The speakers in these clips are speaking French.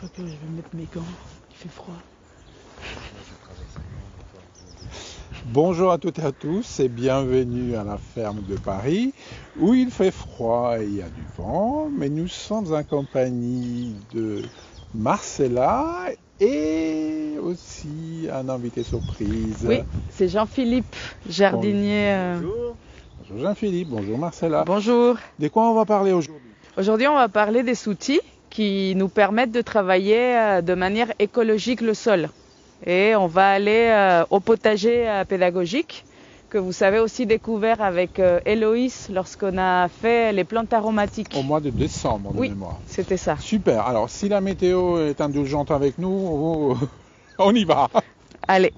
crois que je vais mettre mes gants, il fait froid. Bonjour à toutes et à tous et bienvenue à la ferme de Paris où il fait froid et il y a du vent, mais nous sommes en compagnie de Marcella et aussi un invité surprise. Oui, c'est Jean-Philippe, jardinier. Bonjour. Bonjour Jean-Philippe, bonjour Marcella. Bonjour. De quoi on va parler aujourd'hui? Aujourd'hui, on va parler des outils qui nous permettent de travailler de manière écologique le sol. Et on va aller au potager pédagogique que vous avez aussi découvert avec Héloïse lorsqu'on a fait les plantes aromatiques. Au mois de décembre, de oui, mémoire. C'était ça. Super. Alors, si la météo est indulgente avec nous, on y va. Allez.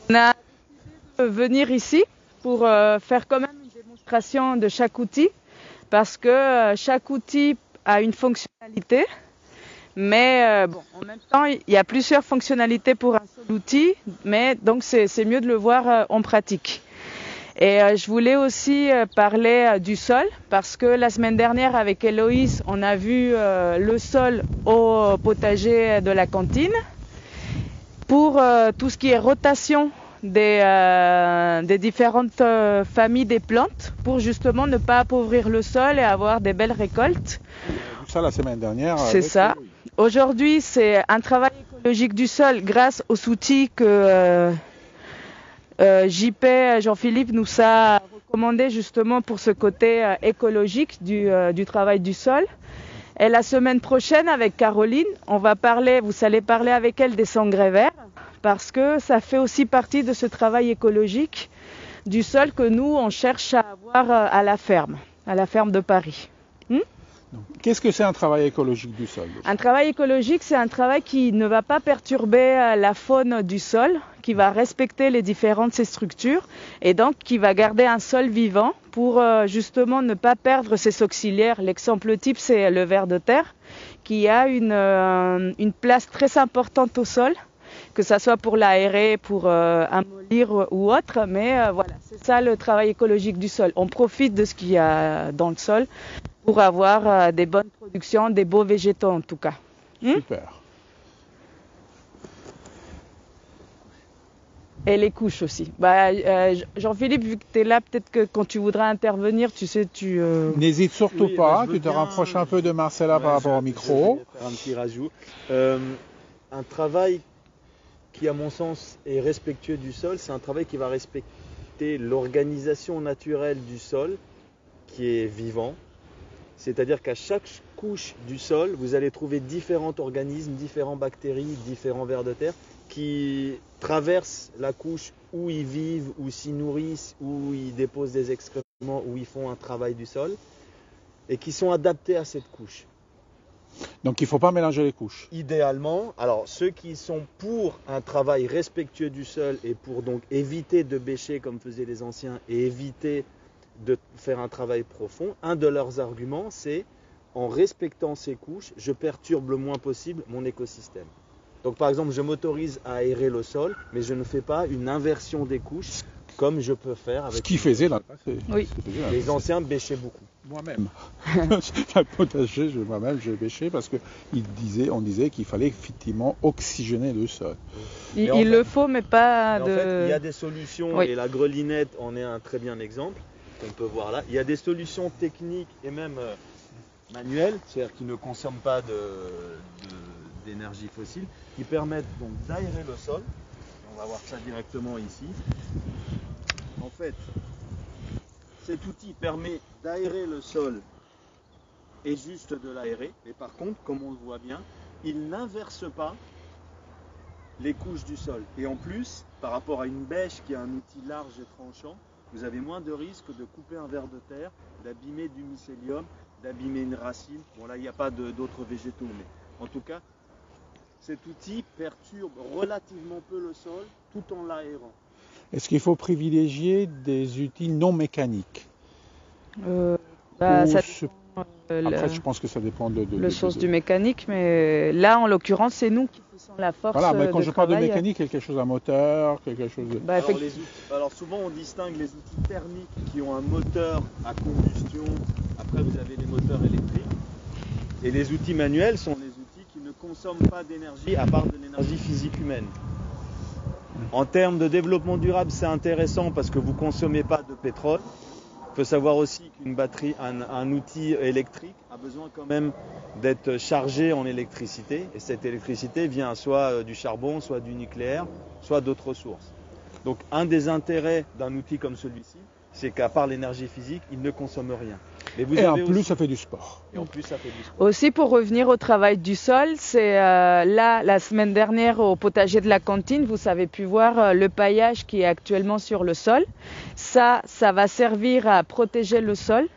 On a décidé de venir ici pour faire quand même une démonstration de chaque outil parce que chaque outil a une fonctionnalité, mais en même temps, il y a plusieurs fonctionnalités pour un seul outil, mais donc c'est mieux de le voir en pratique. Et je voulais aussi parler du sol parce que la semaine dernière avec Héloïse, on a vu le sol au potager de la cantine. Pour tout ce qui est rotation des différentes familles des plantes, pour justement ne pas appauvrir le sol et avoir des belles récoltes. Ça la semaine dernière. C'est ça. Aujourd'hui, c'est un travail écologique du sol grâce aux outils que JP Jean-Philippe nous a recommandé justement pour ce côté écologique du travail du sol. Et la semaine prochaine, avec Caroline, vous allez parler avec elle des engrais verts, parce que ça fait aussi partie de ce travail écologique du sol que nous, on cherche à avoir à la ferme de Paris. Qu'est-ce que c'est un travail écologique du sol? Un travail écologique, c'est un travail qui ne va pas perturber la faune du sol, qui va respecter les différentes structures et donc qui va garder un sol vivant pour justement ne pas perdre ses auxiliaires. L'exemple type, c'est le ver de terre qui a une place très importante au sol, que ça soit pour l'aérer, pour amollir ou autre, mais voilà, c'est ça le travail écologique du sol. On profite de ce qu'il y a dans le sol pour avoir des bonnes productions, des beaux végétaux en tout cas. Super. Et les couches aussi. Jean-Philippe, vu que tu es là, peut-être que quand tu voudras intervenir, tu sais, N'hésite surtout pas, tu te rapproches un peu de Marcella par rapport au micro. Je vais faire un petit rajout. Un travail qui, à mon sens, est respectueux du sol, c'est un travail qui va respecter l'organisation naturelle du sol, qui est vivant. C'est-à-dire qu'à chaque couche du sol, vous allez trouver différents organismes, différentes bactéries, différents vers de terre qui traversent la couche où ils vivent, où s'y nourrissent, où ils déposent des excréments, où ils font un travail du sol et qui sont adaptés à cette couche. Donc il ne faut pas mélanger les couches. Idéalement, alors ceux qui sont pour un travail respectueux du sol et pour donc éviter de bêcher comme faisaient les anciens et éviter de faire un travail profond, un de leurs arguments, c'est en respectant ces couches, je perturbe le moins possible mon écosystème. Donc par exemple, je m'autorise à aérer le sol, mais je ne fais pas une inversion des couches comme je peux faire avec... Ce qu'ils faisaient dans le passé. Oui. Les anciens bêchaient beaucoup. Moi-même. Dans le potager, moi-même, j'ai bêché parce qu'on disait qu'il fallait effectivement oxygéner le sol. Il le faut, mais pas En fait, il y a des solutions, et la grelinette en est un très bien exemple. On peut voir là. Il y a des solutions techniques et même manuelles, c'est-à-dire qui ne consomment pas d'énergie fossile, qui permettent donc d'aérer le sol. On va voir ça directement ici. En fait, cet outil permet d'aérer le sol et juste de l'aérer. Mais par contre, comme on le voit bien, il n'inverse pas les couches du sol. Et en plus, par rapport à une bêche qui est un outil large et tranchant, vous avez moins de risques de couper un ver de terre, d'abîmer du mycélium, d'abîmer une racine. Bon là, il n'y a pas d'autres végétaux, mais en tout cas, cet outil perturbe relativement peu le sol tout en l'aérant. Est-ce qu'il faut privilégier des outils non mécaniques? Ça Ou dépend, Après, je pense que ça dépend le sens du mécanique, mais là, en l'occurrence, c'est nous qui faisons la force Voilà, mais quand de je parle de travail. mécanique, quelque chose à moteur, quelque chose de... Bah, Alors, effectivement. alors souvent on distingue les outils thermiques qui ont un moteur à combustion, après vous avez les moteurs électriques, et les outils manuels sont les outils qui ne consomment pas d'énergie à part de l'énergie physique humaine. En termes de développement durable, c'est intéressant parce que vous ne consommez pas de pétrole. Il faut savoir aussi qu'une batterie, un outil électrique a besoin quand même d'être chargé en électricité, et cette électricité vient soit du charbon, soit du nucléaire, soit d'autres sources. Donc un des intérêts d'un outil comme celui-ci, c'est qu'à part l'énergie physique, il ne consomme rien. Mais vous Et en avez plus, aussi... ça fait du sport. Et en plus, ça fait du sport. Aussi, pour revenir au travail du sol, c'est là, la semaine dernière, au potager de la cantine, vous avez pu voir le paillage qui est actuellement sur le sol. Ça va servir à protéger le sol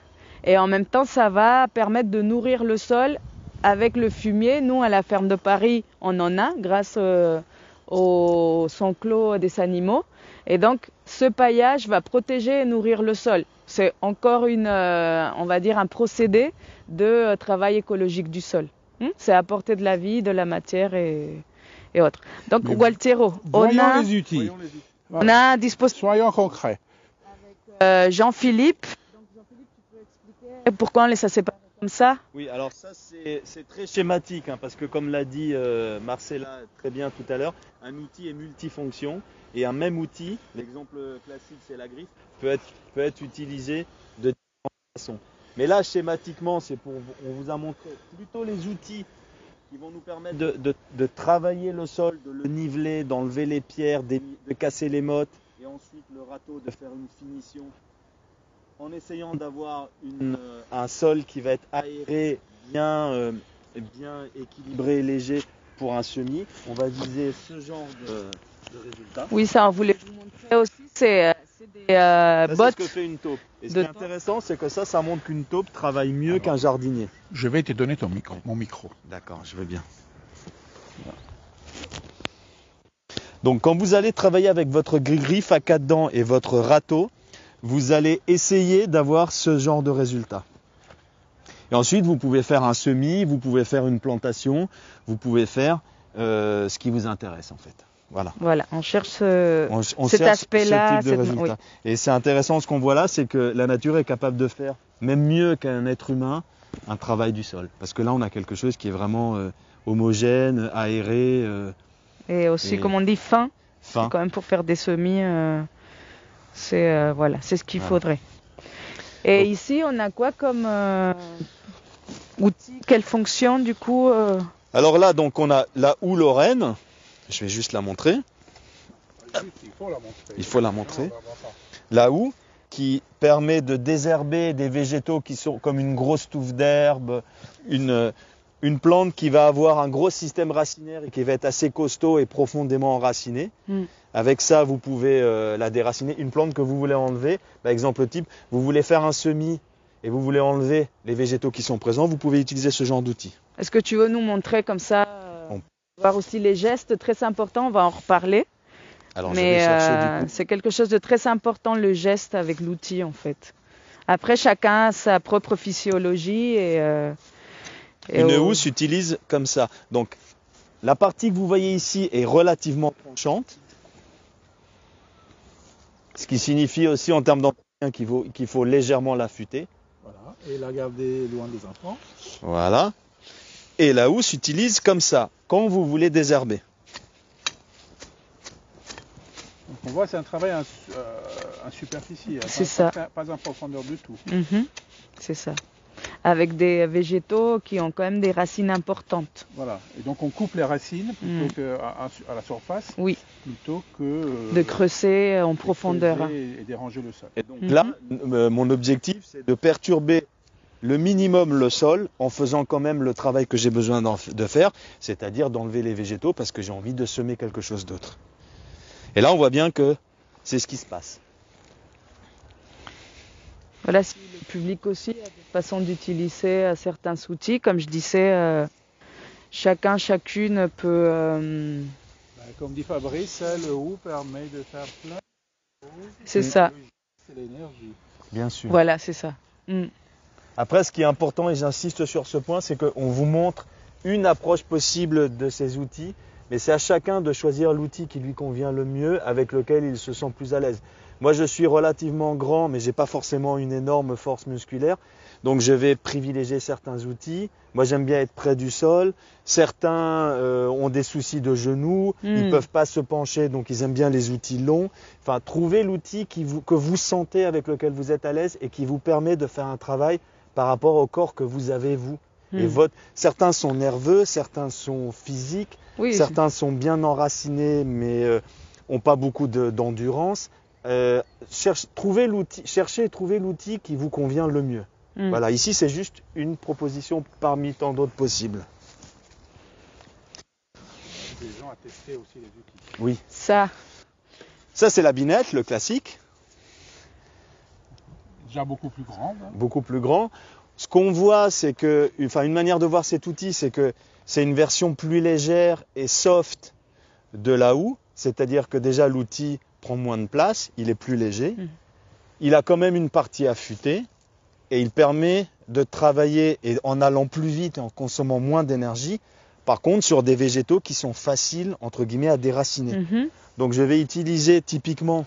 et en même temps, ça va permettre de nourrir le sol avec le fumier. Nous, à la ferme de Paris, on en a grâce au enclos des animaux. Et donc, ce paillage va protéger et nourrir le sol. C'est encore on va dire un procédé de travail écologique du sol. C'est apporter de la vie, de la matière et autres. Donc, Mais Gualtiero, Voyons les outils. Voyons les outils. on Voilà. a un dispositif Soyons concrets. avec Jean-Philippe. Donc, Jean-Philippe, tu peux expliquer pourquoi on les a séparés comme ça? Oui, alors ça c'est très schématique, hein, parce que comme l'a dit Marcella très bien tout à l'heure, un outil est multifonction et un même outil, l'exemple classique c'est la griffe, peut être utilisé de différentes façons. Mais là schématiquement, on vous a montré plutôt les outils qui vont nous permettre de travailler le sol, de le niveler, d'enlever les pierres, de casser les mottes et ensuite le râteau de faire une finition en essayant d'avoir un sol qui va être aéré, bien équilibré, léger pour un semis. On va viser ce genre de résultat. Oui, ça, on voulait vous montrer aussi. C'est des Ça, c'est bottes. ce que fait une taupe. Et ce qui est intéressant, c'est que ça montre qu'une taupe travaille mieux qu'un jardinier. Je vais te donner mon micro. D'accord, je veux bien. Donc quand vous allez travailler avec votre griffe à 4 dents et votre râteau, vous allez essayer d'avoir ce genre de résultat. Et ensuite, vous pouvez faire un semis, vous pouvez faire une plantation, vous pouvez faire ce qui vous intéresse en fait. Voilà. Voilà, on cherche On cet cherche aspect-là. ce type de résultat. Oui. Et c'est intéressant ce qu'on voit là, c'est que la nature est capable de faire, même mieux qu'un être humain, un travail du sol. Parce que là, on a quelque chose qui est vraiment homogène, aéré. Et aussi, comme on dit, fin. Fin. Quand même pour faire des semis, c'est ce qu'il Voilà. faudrait. Et Donc, ici, on a quoi comme outil? Quelle fonction du coup Alors là, donc on a la houe lorraine. Je vais juste la montrer. Il faut la montrer. Il faut la montrer. Non, on va voir ça. La houe qui permet de désherber des végétaux qui sont comme une grosse touffe d'herbe, une plante qui va avoir un gros système racinaire et qui va être assez costaud et profondément enracinée. Avec ça, vous pouvez la déraciner. Une plante que vous voulez enlever, par exemple type, vous voulez faire un semis et vous voulez enlever les végétaux qui sont présents, vous pouvez utiliser ce genre d'outil. Est-ce que tu veux nous montrer comme ça voir aussi les gestes, très important, on va en reparler. Alors, mais je vais chercher du coup. c'est quelque chose de très important, le geste avec l'outil en fait. Après, chacun a sa propre physiologie Une houe s'utilise comme ça. Donc, la partie que vous voyez ici est relativement penchante. Ce qui signifie aussi en termes d'entretien qu'il faut légèrement l'affûter. Voilà. Et la garder loin des enfants. Voilà. Et la houe s'utilise comme ça, quand vous voulez désherber. Donc on voit c'est un travail en superficie. C'est ça. Pas en profondeur du tout. C'est ça. Avec des végétaux qui ont quand même des racines importantes. Voilà. Et donc on coupe les racines plutôt qu'à la surface. Oui. Plutôt que de creuser en profondeur. Et déranger le sol. Et donc là, mon objectif, c'est de perturber le minimum le sol en faisant quand même le travail que j'ai besoin de faire, c'est-à-dire d'enlever les végétaux parce que j'ai envie de semer quelque chose d'autre. Et là, on voit bien que c'est ce qui se passe. Voilà, si le public aussi a des façons d'utiliser certains outils, comme je disais, chacune peut... Comme dit Fabrice, le hou permet de faire plein de choses. C'est ça. C'est l'énergie. Bien sûr. Voilà, c'est ça. Après, ce qui est important, et j'insiste sur ce point, c'est qu'on vous montre une approche possible de ces outils, mais c'est à chacun de choisir l'outil qui lui convient le mieux, avec lequel il se sent plus à l'aise. Moi, je suis relativement grand, mais j'ai pas forcément une énorme force musculaire, donc je vais privilégier certains outils. Moi, j'aime bien être près du sol. Certains ont des soucis de genoux, ils peuvent pas se pencher, donc ils aiment bien les outils longs. Enfin, trouvez l'outil que vous sentez, avec lequel vous êtes à l'aise et qui vous permet de faire un travail par rapport au corps que vous avez vous. Et certains sont nerveux, certains sont physiques, certains sont bien enracinés mais n'ont pas beaucoup d'endurance. Cherchez et trouvez l'outil qui vous convient le mieux. Voilà, ici c'est juste une proposition parmi tant d'autres possibles. Des gens à tester aussi les outils. Oui. Ça, Ça c'est la binette, le classique. Déjà beaucoup plus grande. Beaucoup plus grand. Ce qu'on voit, c'est que, une manière de voir cet outil, c'est que c'est une version plus légère et soft de la houe, c'est-à-dire que déjà l'outil prend moins de place, il est plus léger. Il a quand même une partie affûtée et il permet de travailler en allant plus vite et en consommant moins d'énergie. Par contre, sur des végétaux qui sont faciles, entre guillemets, à déraciner. Donc je vais utiliser typiquement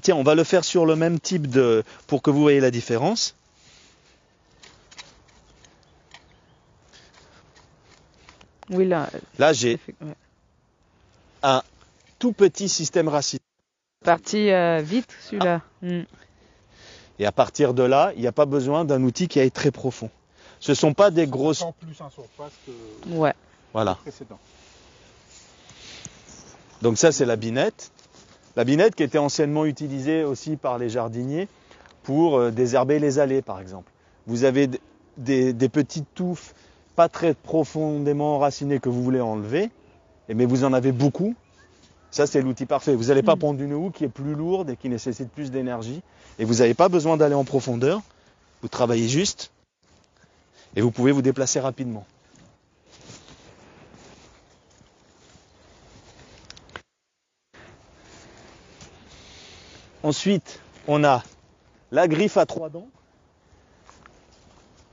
tiens, on va le faire sur le même type pour que vous voyez la différence. oui, là. J'ai un tout petit système racinaire. Parti vite, celui-là. Et à partir de là, il n'y a pas besoin d'un outil qui aille très profond. Ce ne sont pas des grosses... Sans plus en surface que Voilà. le précédent. Donc ça, c'est la binette. La binette qui était anciennement utilisée aussi par les jardiniers pour désherber les allées, par exemple. Vous avez des petites touffes pas très profondément enracinées que vous voulez enlever, mais vous en avez beaucoup. Ça, c'est l'outil parfait. Vous n'allez pas prendre une houe qui est plus lourde et qui nécessite plus d'énergie. Et vous n'avez pas besoin d'aller en profondeur. Vous travaillez juste et vous pouvez vous déplacer rapidement. Ensuite, on a la griffe à 3 dents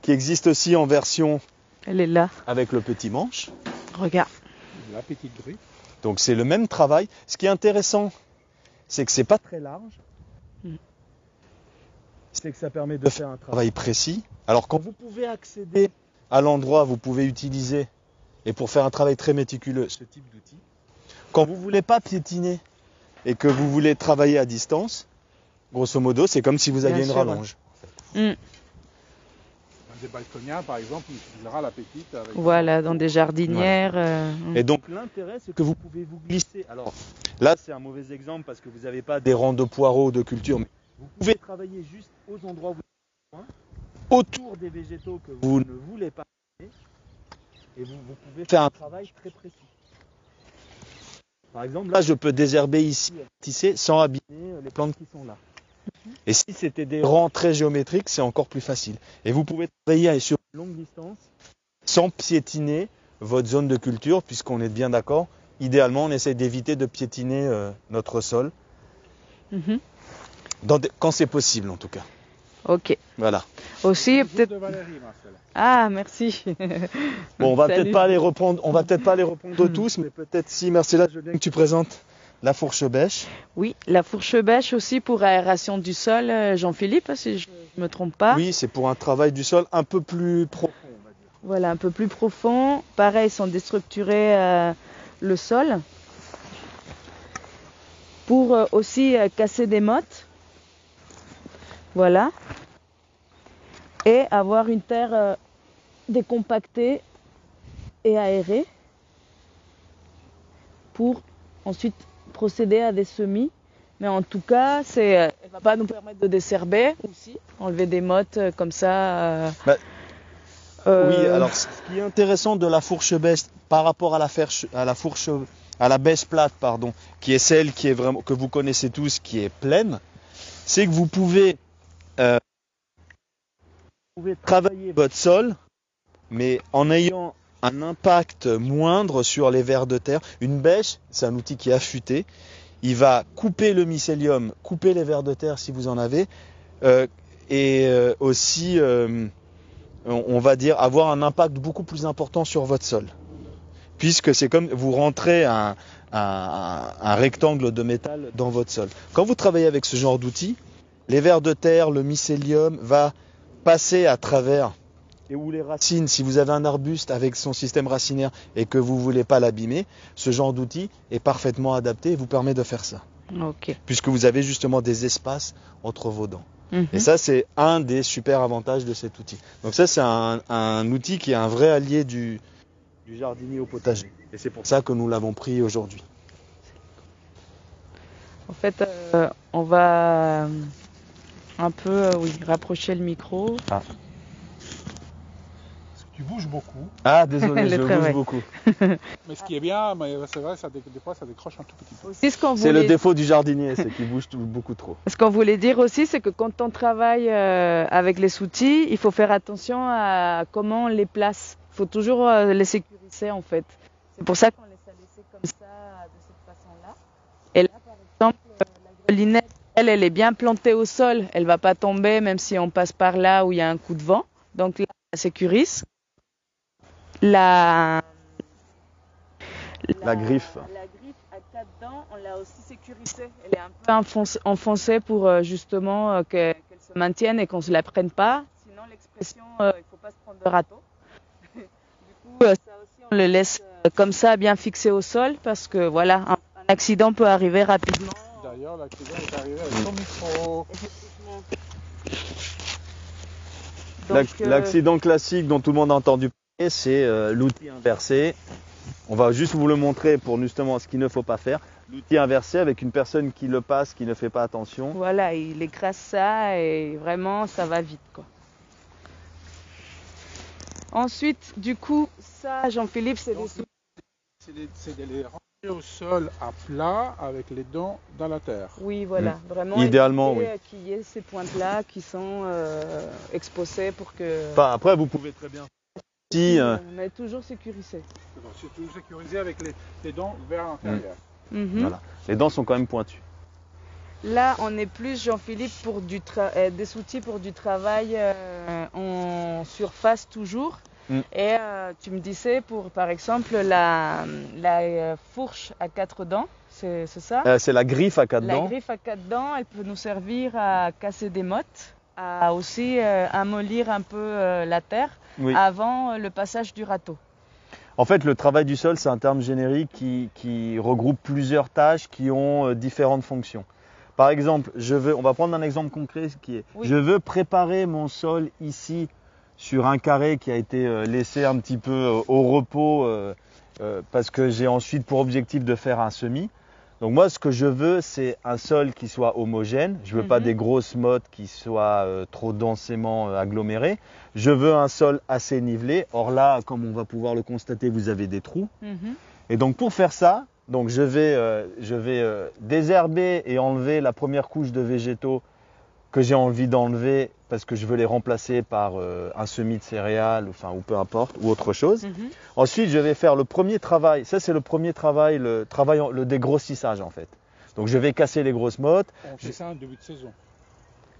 qui existe aussi en version Elle est là. avec le petit manche. Regarde. La petite griffe. Donc c'est le même travail. Ce qui est intéressant, c'est que c'est pas très large. C'est que ça permet de faire un travail précis. Alors quand vous pouvez accéder à l'endroit, vous pouvez utiliser, et pour faire un travail très méticuleux, ce type d'outil. Quand vous ne voulez pas piétiner et que vous voulez travailler à distance, grosso modo, c'est comme si vous aviez une rallonge. Des balconiens, par exemple, il utilisera la petite. Avec Voilà, dans des jardinières. Et donc l'intérêt, c'est que vous pouvez vous glisser. Alors là, c'est un mauvais exemple parce que vous n'avez pas des rangs de poireaux de culture, mais vous pouvez travailler juste aux endroits où vous avez besoin, autour des végétaux que vous ne voulez pas, et vous pouvez faire un travail très précis. Par exemple, là, je peux désherber ici, tisser, sans abîmer les plantes qui sont là. Et si c'était des rangs très géométriques, c'est encore plus facile. Et vous pouvez travailler sur une longue distance sans piétiner votre zone de culture, puisqu'on est bien d'accord. Idéalement, on essaie d'éviter de piétiner notre sol. Quand c'est possible, en tout cas. Ok. Voilà. Aussi, peut-être. de Valérie, Marcel. Ah, merci. Bon, on va Salut. peut-être pas les reprendre. On va peut-être pas les reprendre tous, mais peut-être si. Marcella, je veux bien que tu présentes la fourche bêche. Oui, la fourche bêche aussi pour aération du sol, Jean-Philippe, si je ne me trompe pas. Oui, c'est pour un travail du sol un peu plus profond, on va dire. Voilà, un peu plus profond. Pareil, sans déstructurer le sol. Pour aussi casser des mottes. Voilà. Et avoir une terre décompactée et aérée. Pour ensuite procéder à des semis. Mais en tout cas, elle ne va pas nous permettre de désherber aussi. Enlever des mottes comme ça. Oui, alors ce qui est intéressant de la fourche bêche par rapport à la bêche plate, pardon, qui est celle qui est vraiment, que vous connaissez tous, qui est pleine, c'est que vous pouvez pouvez travailler votre sol, mais en ayant un impact moindre sur les vers de terre. Une bêche, c'est un outil qui est affûté. Il va couper le mycélium, couper les vers de terre si vous en avez, aussi, on va dire, avoir un impact beaucoup plus important sur votre sol. Puisque c'est comme vous rentrez un rectangle de métal dans votre sol. Quand vous travaillez avec ce genre d'outil, les vers de terre, le mycélium va passer à travers, et où les racines, si vous avez un arbuste avec son système racinaire et que vous ne voulez pas l'abîmer, ce genre d'outil est parfaitement adapté et vous permet de faire ça. Ok. Puisque vous avez justement des espaces entre vos dents. Mhm. Et ça, c'est un des super avantages de cet outil. Donc ça, c'est un outil qui est un vrai allié du jardinier au potager. Et c'est pour ça que nous l'avons pris aujourd'hui. En fait, on va un peu rapprocher le micro. Tu bouges beaucoup, Ah, désolé, Elle est je très bouge vraie. beaucoup. mais ce qui est bien, mais c'est vrai, des fois ça décroche un tout petit peu. Aussi, C'est le défaut du jardinier, c'est qu'il bouge beaucoup trop. ce qu'on voulait dire aussi, c'est que quand on travaille avec les outils, il faut faire attention à comment on les place. Il faut toujours les sécuriser en fait. C'est pour ça qu'on les a laissés comme ça, de cette façon-là. Et là, par exemple, la grelinette, elle est bien plantée au sol. Elle va pas tomber même si on passe par là où il y a un coup de vent. Donc là, on la sécurise. La griffe. La griffe à 4 dents, on l'a aussi sécurisée. Elle est un peu enfoncée pour justement qu'elle se maintienne et qu'on ne se la prenne pas. Sinon, l'expression il ne faut pas se prendre de râteau. Du coup, ça aussi, on le laisse comme ça, bien fixé au sol, parce que voilà, un accident peut arriver rapidement. D'ailleurs, l'accident est arrivé avec ton micro. Donc, L'accident classique dont tout le monde a entendu parler, c'est l'outil inversé. On va juste vous le montrer pour justement ce qu'il ne faut pas faire. L'outil inversé avec une personne qui le passe, qui ne fait pas attention. Voilà, il écrase ça et vraiment, ça va vite, quoi. Ensuite, du coup, ça, Jean-Philippe, c'est des... C'est de les ranger au sol à plat avec les dents dans la terre. Oui, voilà, vraiment. Idéalement, éviter qu'il y ait ces pointes-là qui sont exposées pour que... Enfin, après, vous pouvez très bien. Mais toujours sécurisé. C'est tout sécurisé avec les dents vers l'intérieur. Mhm. Voilà. Les dents sont quand même pointues. Là, on est plus, Jean-Philippe, pour des outils pour du travail en surface toujours. Et tu me disais pour, par exemple, la fourche à 4 dents, c'est ça? C'est la griffe à 4 dents. La griffe à 4 dents, elle peut nous servir à casser des mottes, à aussi amollir un peu la terre avant le passage du râteau. En fait, le travail du sol, c'est un terme générique qui regroupe plusieurs tâches qui ont différentes fonctions. Par exemple, on va prendre un exemple concret qui est, je veux préparer mon sol ici sur un carré qui a été laissé un petit peu au repos parce que j'ai ensuite pour objectif de faire un semis. Donc moi, ce que je veux, c'est un sol qui soit homogène. Je veux pas des grosses mottes qui soient trop densément agglomérées. Je veux un sol assez nivelé. Or là, comme on va pouvoir le constater, vous avez des trous. Et donc pour faire ça, donc je vais désherber et enlever la première couche de végétaux que j'ai envie d'enlever parce que je veux les remplacer par un semis de céréales, ou peu importe, ou autre chose. Ensuite, je vais faire le premier travail. Ça, c'est le premier travail, le dégrossissage en fait. Donc, je vais casser les grosses mottes. On fait ça en début de saison.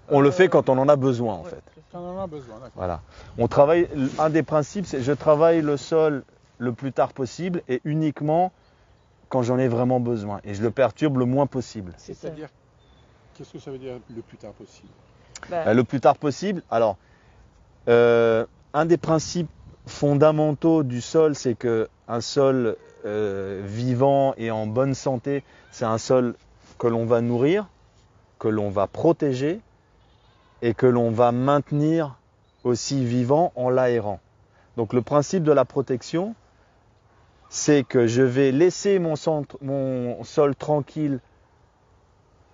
On le fait quand on en a besoin en fait. Quand on en a besoin, d'accord. Voilà. On travaille. Un des principes, c'est je travaille le sol le plus tard possible et uniquement quand j'en ai vraiment besoin. Et je le perturbe le moins possible. C'est-à-dire, qu'est-ce que ça veut dire le plus tard possible? Le plus tard possible. Alors, un des principes fondamentaux du sol, c'est que un sol vivant et en bonne santé, c'est un sol que l'on va nourrir, que l'on va protéger et que l'on va maintenir aussi vivant en l'aérant. Donc le principe de la protection, c'est que je vais laisser mon sol tranquille,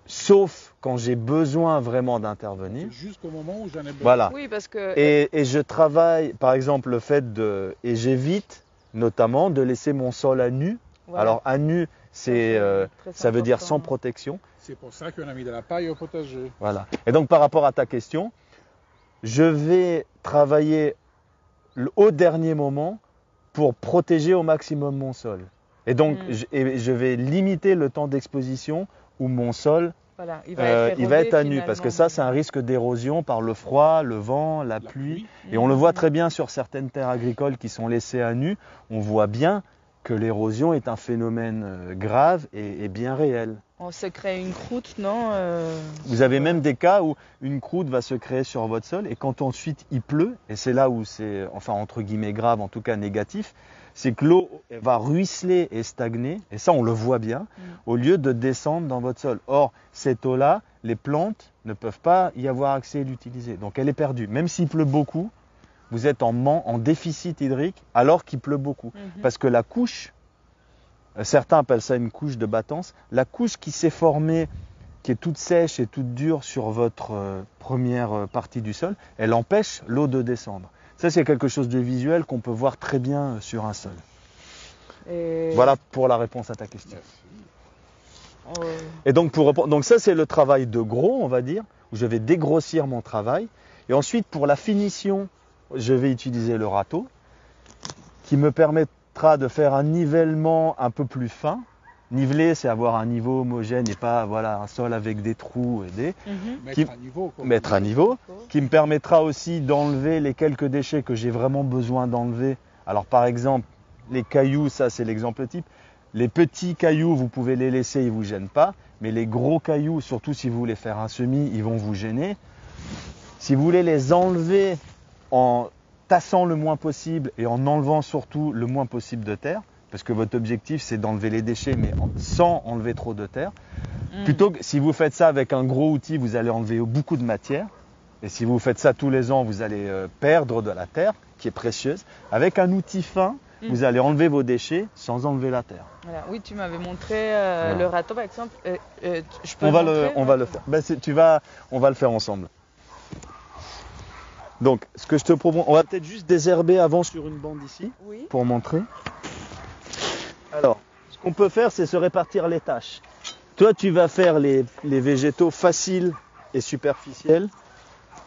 sauf quand j'ai besoin vraiment d'intervenir. Jusqu'au moment où j'en ai besoin. Voilà. Oui, parce que... Et je travaille, par exemple, le fait et j'évite notamment de laisser mon sol à nu. Voilà. Alors à nu, ça veut dire sans protection. C'est pour ça qu'on a mis de la paille au potager. Voilà. Et donc par rapport à ta question, je vais travailler au dernier moment pour protéger au maximum mon sol. Et donc, je vais limiter le temps d'exposition où mon sol Voilà, il va être à nu. Parce que ça, c'est un risque d'érosion par le froid, le vent, la pluie. Et on le voit très bien sur certaines terres agricoles qui sont laissées à nu. On voit bien que l'érosion est un phénomène grave et bien réel. On se crée une croûte, non Vous avez même des cas où une croûte va se créer sur votre sol et quand ensuite il pleut, et c'est là où c'est, enfin entre guillemets grave, en tout cas négatif, c'est que l'eau va ruisseler et stagner, et ça on le voit bien, au lieu de descendre dans votre sol. Or, cette eau-là, les plantes ne peuvent pas y avoir accès et l'utiliser. Donc elle est perdue. Même s'il pleut beaucoup, vous êtes en déficit hydrique alors qu'il pleut beaucoup. Parce que la couche, certains appellent ça une couche de battance, la couche qui s'est formée, qui est toute sèche et toute dure sur votre première partie du sol, elle empêche l'eau de descendre. Ça, c'est quelque chose de visuel qu'on peut voir très bien sur un sol. Voilà pour la réponse à ta question. Et donc, donc ça, c'est le travail de gros, on va dire, où je vais dégrossir mon travail. Et ensuite, pour la finition, je vais utiliser le râteau, qui me permettra de faire un nivellement un peu plus fin. Niveler, c'est avoir un niveau homogène et pas voilà, un sol avec des trous et des... Mettre à niveau, qui me permettra aussi d'enlever les quelques déchets que j'ai vraiment besoin d'enlever. Alors par exemple, les cailloux, ça c'est l'exemple type. Les petits cailloux, vous pouvez les laisser, ils ne vous gênent pas. Mais les gros cailloux, surtout si vous voulez faire un semis, ils vont vous gêner. Si vous voulez les enlever en tassant le moins possible et en enlevant surtout le moins possible de terre, parce que votre objectif c'est d'enlever les déchets mais sans enlever trop de terre. Plutôt que si vous faites ça avec un gros outil, vous allez enlever beaucoup de matière. Et si vous faites ça tous les ans, vous allez perdre de la terre qui est précieuse. Avec un outil fin, vous allez enlever vos déchets sans enlever la terre. Voilà. Oui, tu m'avais montré le râteau par exemple. Je peux on va le faire. Ben, on va le faire ensemble. Donc, ce que je te propose, on va peut-être juste désherber avant sur une bande ici, pour montrer. Alors, ce qu'on peut faire, c'est se répartir les tâches. Toi, tu vas faire les végétaux faciles et superficiels.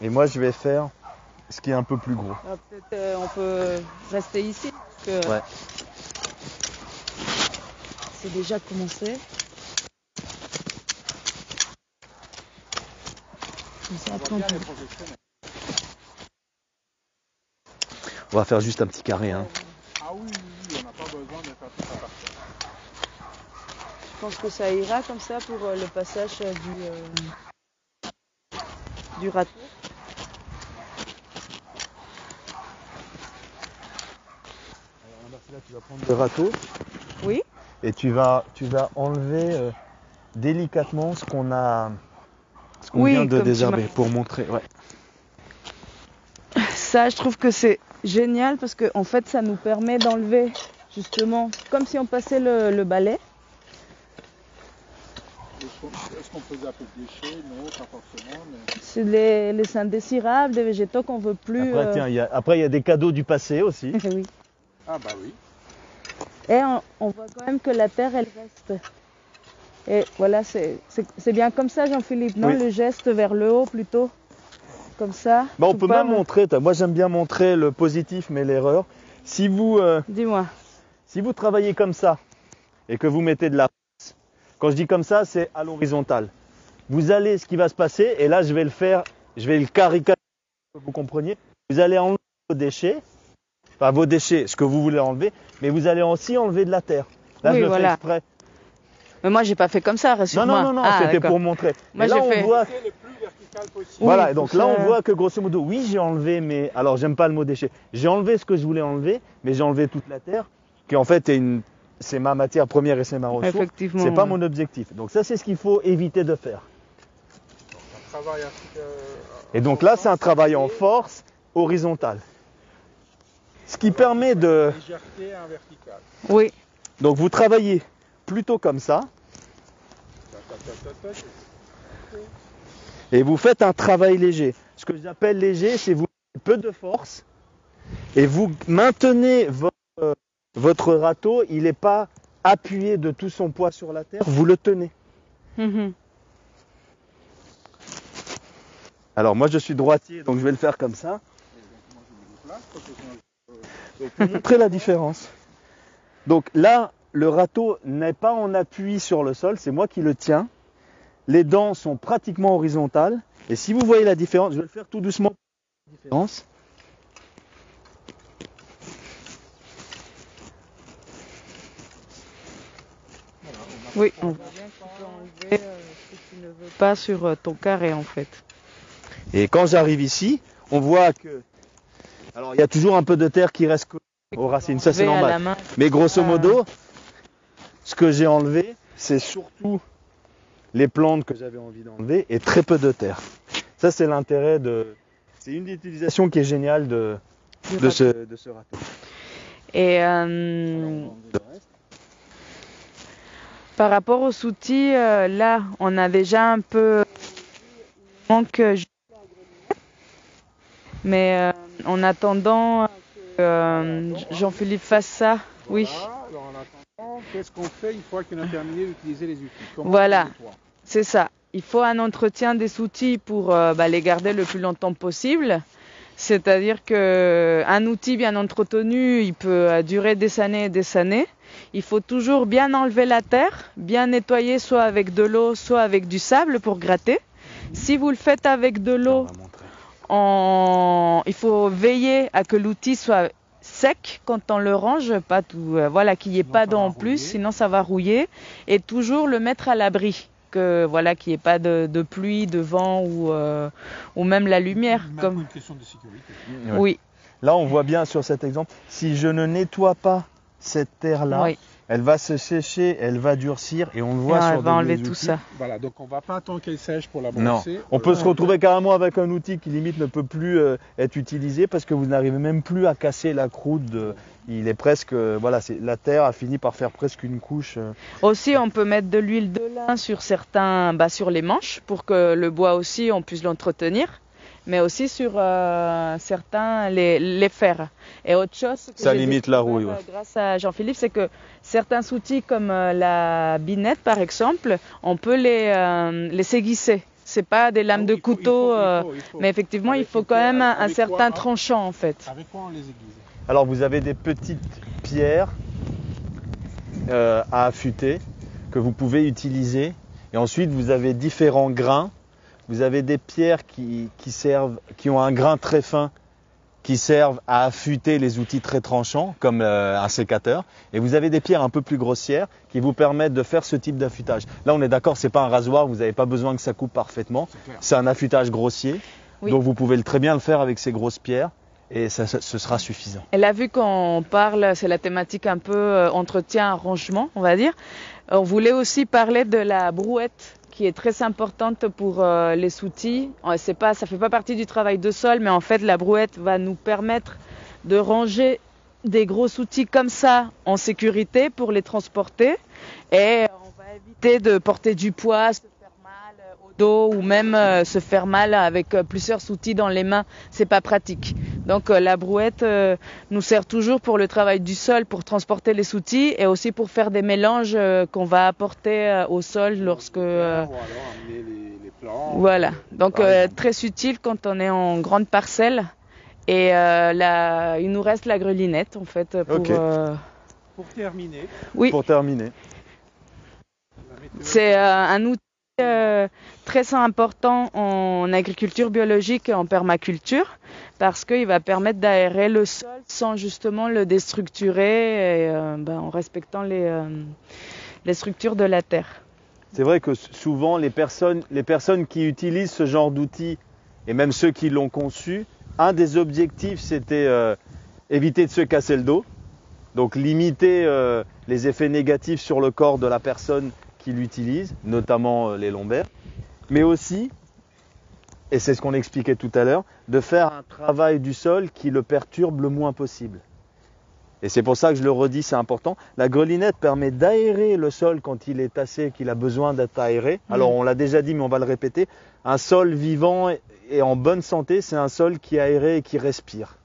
Et moi, je vais faire ce qui est un peu plus gros. Peut-être on peut rester ici. Parce que c'est déjà commencé. On va faire juste un petit carré. Hein. Ah oui, on n'a pas besoin de faire tout ça par terre. Je pense que ça ira comme ça pour le passage du râteau. Alors là, tu vas prendre le râteau. Oui. Et tu vas enlever délicatement ce qu'on vient de désherber pour montrer. Ouais. Ça, je trouve que c'est génial parce que en fait, ça nous permet d'enlever justement, comme si on passait le balai. Est-ce qu'on peut appeler déchets? Non, pas forcément. Mais... C'est les indésirables, des végétaux qu'on veut plus. Après, tiens, il y a des cadeaux du passé aussi. Oui. Ah bah oui. Et on voit quand même que la terre, elle reste. Et voilà, c'est bien comme ça, Jean-Philippe, non? Le geste vers le haut plutôt. Comme ça. Bah, on peut même montrer, moi j'aime bien montrer le positif mais l'erreur. Si vous, dis-moi. Si vous travaillez comme ça et que vous mettez de la force, quand je dis comme ça, c'est à l'horizontale. Vous allez, ce qui va se passer, et là je vais le caricaturer pour que vous compreniez, vous allez enlever vos déchets, ce que vous voulez enlever, mais vous allez aussi enlever de la terre. Là je le fais exprès. Mais moi j'ai pas fait comme ça, rassure-moi. Non, c'était pour montrer. Moi là, j'ai fait... le plus vertical possible. Voilà, et donc là on voit que grosso modo, oui j'ai enlevé, mais alors j'aime pas le mot déchet. J'ai enlevé ce que je voulais enlever, mais j'ai enlevé toute la terre, qui en fait c'est ma matière première et c'est ma ressource. Effectivement. C'est pas mon objectif. Donc ça c'est ce qu'il faut éviter de faire. Et donc là c'est un travail en force horizontale. Ce qui permet de... Légèreté en vertical. Oui. Donc vous travaillez plutôt comme ça. Et vous faites un travail léger. Ce que j'appelle léger, c'est vous mettez peu de force et vous maintenez votre râteau, il n'est pas appuyé de tout son poids sur la terre, vous le tenez. Alors moi je suis droitier, donc je vais le faire comme ça. Donc, pour montrer la différence. Donc là, le râteau n'est pas en appui sur le sol, c'est moi qui le tiens. Les dents sont pratiquement horizontales. Et si vous voyez la différence, je vais le faire tout doucement. Différence. Oui, on voit bien que tu peux enlever ce que tu ne veux pas sur ton carré en fait. Et quand j'arrive ici, on voit que... Alors il y a toujours un peu de terre qui reste aux racines, ça c'est normal. Mais grosso modo, ce que j'ai enlevé, c'est surtout les plantes que j'avais envie d'enlever et très peu de terre. Ça c'est l'intérêt de... C'est une des utilisations qui est géniale de ce râteau. Et par rapport aux outils, là, on a déjà un peu manque, mais en attendant que Jean-Philippe fasse ça, oui. Alors en attendant, qu'est-ce qu'on fait une fois qu'on a terminé d'utiliser les outils? Voilà, c'est ça. Il faut un entretien des outils pour les garder le plus longtemps possible. C'est-à-dire qu'un outil bien entretenu, il peut durer des années et des années. Il faut toujours bien enlever la terre, bien nettoyer soit avec de l'eau, soit avec du sable pour gratter. Si vous le faites avec de l'eau, il faut veiller à que l'outil soit sec quand on le range, pas tout, qu'il n'y ait pas d'eau en plus, sinon ça va rouiller. Et toujours le mettre à l'abri, qu'il n'y ait pas de pluie, de vent ou même la lumière. Même Comme... une question de sécurité. Oui. Là, on voit bien sur cet exemple, si je ne nettoie pas cette terre-là, Oui. elle va se sécher, elle va durcir et on le voit sur Elle va enlever des tout outils. ça. Voilà, donc on ne va pas attendre qu'elle sèche pour la Non, brosser. on peut se retrouver carrément avec un outil qui limite ne peut plus être utilisé parce que vous n'arrivez même plus à casser la croûte. Il est presque, la terre a fini par faire presque une couche. Aussi, on peut mettre de l'huile de lin sur sur les manches pour que le bois aussi, on puisse l'entretenir. Mais aussi sur certains, les fers. Et autre chose que ça j'ai limite la rouille. Grâce à Jean-Philippe, c'est que certains outils comme la binette par exemple, on peut les aiguiser. C'est pas des lames de couteau, mais effectivement il faut quand même un certain tranchant en fait. Avec quoi on les aiguise? Alors vous avez des petites pierres à affûter que vous pouvez utiliser. Et ensuite vous avez différents grains. Vous avez des pierres qui ont un grain très fin, qui servent à affûter les outils très tranchants, comme un sécateur. Et vous avez des pierres un peu plus grossières qui vous permettent de faire ce type d'affûtage. Là, on est d'accord, c'est pas un rasoir, vous n'avez pas besoin que ça coupe parfaitement. C'est un affûtage grossier. Oui. Donc vous pouvez très bien le faire avec ces grosses pierres. Et ce sera suffisant. Et là, vu qu'on parle, c'est la thématique un peu entretien, rangement, on va dire. On voulait aussi parler de la brouette, qui est très importante pour les outils. Ça fait pas partie du travail de sol, mais en fait la brouette va nous permettre de ranger des gros outils comme ça en sécurité pour les transporter. Et on va éviter de porter du poids, se faire mal au dos ou même se faire mal avec plusieurs outils dans les mains. C'est pas pratique. Donc la brouette nous sert toujours pour le travail du sol, pour transporter les outils et aussi pour faire des mélanges qu'on va apporter au sol lorsque... Voilà, donc très utile quand on est en grande parcelle. Et il nous reste la grelinette en fait pour terminer. Oui. Pour terminer. C'est un outil très important en agriculture biologique et en permaculture parce qu'il va permettre d'aérer le sol sans justement le déstructurer et, en respectant les structures de la terre. C'est vrai que souvent les personnes qui utilisent ce genre d'outils et même ceux qui l'ont conçu, un des objectifs c'était éviter de se casser le dos, donc limiter les effets négatifs sur le corps de la personne qui l'utilise, notamment les lombaires, mais aussi, et c'est ce qu'on expliquait tout à l'heure, de faire un travail du sol qui le perturbe le moins possible. Et c'est pour ça que je le redis, c'est important. La grelinette permet d'aérer le sol quand il est tassé, qu'il a besoin d'être aéré. Alors on l'a déjà dit, mais on va le répéter. Un sol vivant et en bonne santé, c'est un sol qui est aéré et qui respire.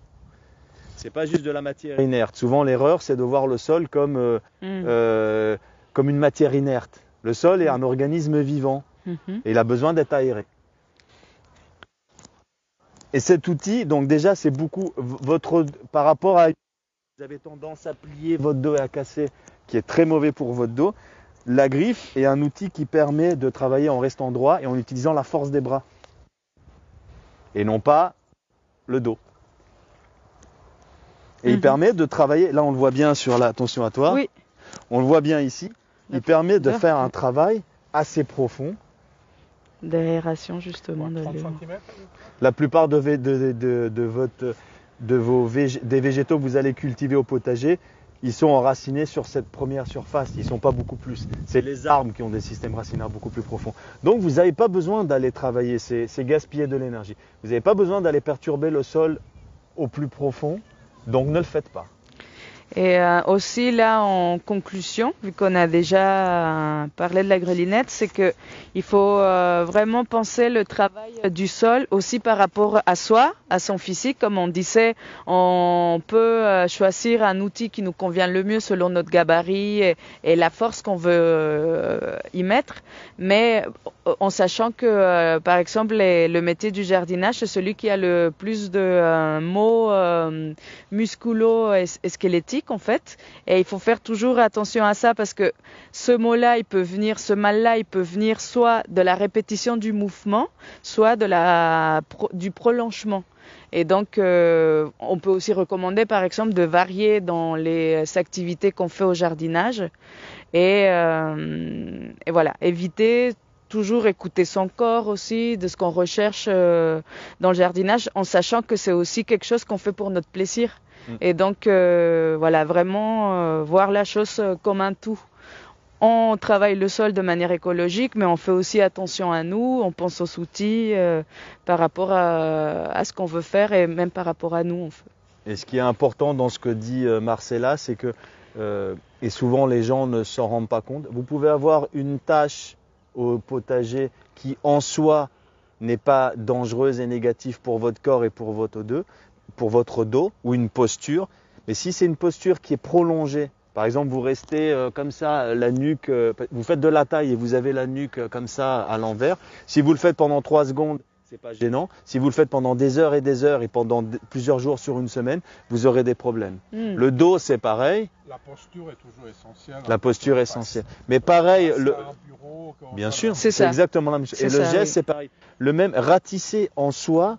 C'est pas juste de la matière inerte. Souvent l'erreur, c'est de voir le sol comme une matière inerte. Le sol est un organisme vivant et il a besoin d'être aéré. Et cet outil, donc déjà, c'est beaucoup par rapport à vous avez tendance à plier votre dos et à casser, qui est très mauvais pour votre dos. La griffe est un outil qui permet de travailler en restant droit et en utilisant la force des bras. Et non pas le dos. Et il permet de travailler, là on le voit bien sur la, attention à toi, Oui. On le voit bien ici, il permet de faire un travail assez profond. D'aération justement. 30 cm. La plupart des végétaux que vous allez cultiver au potager, ils sont enracinés sur cette première surface, ils ne sont pas beaucoup plus. C'est les arbres qui ont des systèmes racinaires beaucoup plus profonds. Donc vous n'avez pas besoin d'aller travailler, c'est gaspiller de l'énergie. Vous n'avez pas besoin d'aller perturber le sol au plus profond, donc ne le faites pas. Et aussi là en conclusion, vu qu'on a déjà parlé de la grelinette, c'est que il faut vraiment penser le travail du sol aussi par rapport à soi, à son physique. Comme on disait, on peut choisir un outil qui nous convient le mieux selon notre gabarit et la force qu'on veut y mettre, mais en sachant que par exemple le métier du jardinage, c'est celui qui a le plus de maux musculo-squelettiques en fait, et il faut faire toujours attention à ça parce que ce mal-là il peut venir soit de la répétition du mouvement, soit du prolongement. Et donc, on peut aussi recommander, par exemple, de varier dans les activités qu'on fait au jardinage et voilà, éviter toujours écouter son corps aussi, de ce qu'on recherche dans le jardinage, en sachant que c'est aussi quelque chose qu'on fait pour notre plaisir. Et donc, voilà, vraiment voir la chose comme un tout. On travaille le sol de manière écologique, mais on fait aussi attention à nous, on pense aux outils par rapport à ce qu'on veut faire et même par rapport à nous. Et ce qui est important dans ce que dit Marcella, c'est que, et souvent les gens ne s'en rendent pas compte, vous pouvez avoir une tâche au potager qui en soi n'est pas dangereuse et négative pour votre corps et pour votre dos, ou une posture, mais si c'est une posture qui est prolongée, par exemple vous restez comme ça, la nuque, vous faites de la taille et vous avez la nuque comme ça à l'envers, si vous le faites pendant 3 secondes, c'est pas gênant. Si vous le faites pendant des heures et pendant plusieurs jours sur une semaine, vous aurez des problèmes. Le dos, c'est pareil. La posture est toujours essentielle. La posture est essentielle. Mais pareil, bureau, bien sûr, c'est exactement la même chose. Et le geste, c'est pareil. Le même, ratisser en soi,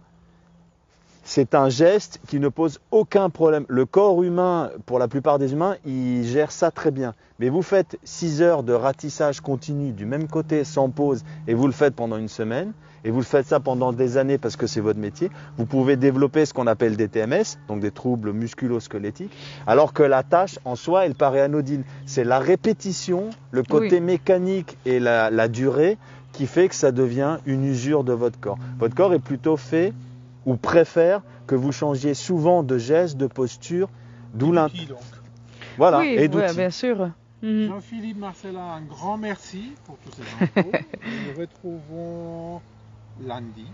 c'est un geste qui ne pose aucun problème. Le corps humain, pour la plupart des humains, il gère ça très bien. Mais vous faites 6 heures de ratissage continu du même côté sans pause et vous le faites pendant une semaine et vous le faites ça pendant des années parce que c'est votre métier, vous pouvez développer ce qu'on appelle des TMS, donc des troubles musculo-squelettiques, alors que la tâche en soi, elle paraît anodine. C'est la répétition, le côté mécanique et la durée qui fait que ça devient une usure de votre corps. Votre corps est plutôt fait ou préfère que vous changiez souvent de geste, de posture, d'où l'intérêt. Voilà, oui, et d'outils. bien sûr. Jean-Philippe, Marcella, un grand merci pour tous ces infos. Nous nous retrouvons lundi.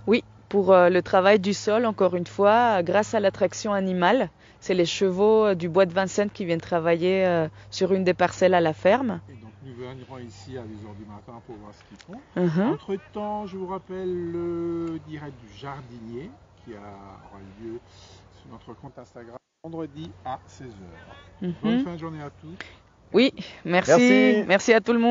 Oui, pour le travail du sol, encore une fois, grâce à l'attraction animale. C'est les chevaux du bois de Vincennes qui viennent travailler sur une des parcelles à la ferme. Et donc nous viendrons ici à 10h du matin pour voir ce qu'ils font. Entre-temps, je vous rappelle le direct du jardinier qui aura lieu sur notre compte Instagram vendredi à 16h. Bonne fin de journée à tous. Oui, merci à tout le monde.